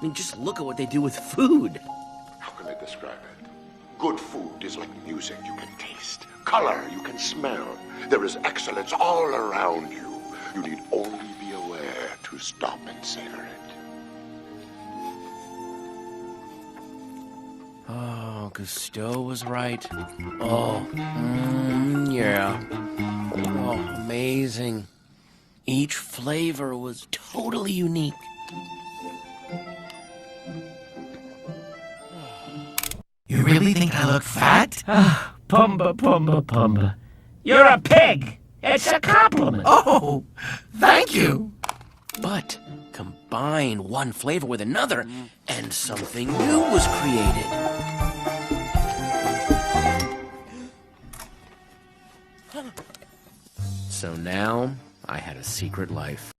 I mean, just look at what they do with food. How can I describe it? Good food is like music you can taste, color you can smell. There is excellence all around you. You need only be aware to stop and savor it. Oh, Gusteau was right. Oh, yeah. Oh, amazing. Each flavor was totally unique. You really think I look fat? Pumba, Pumba, Pumba. You're a pig! It's a compliment! Oh, thank you. But combine one flavor with another, and something new was created. So now, I had a secret life.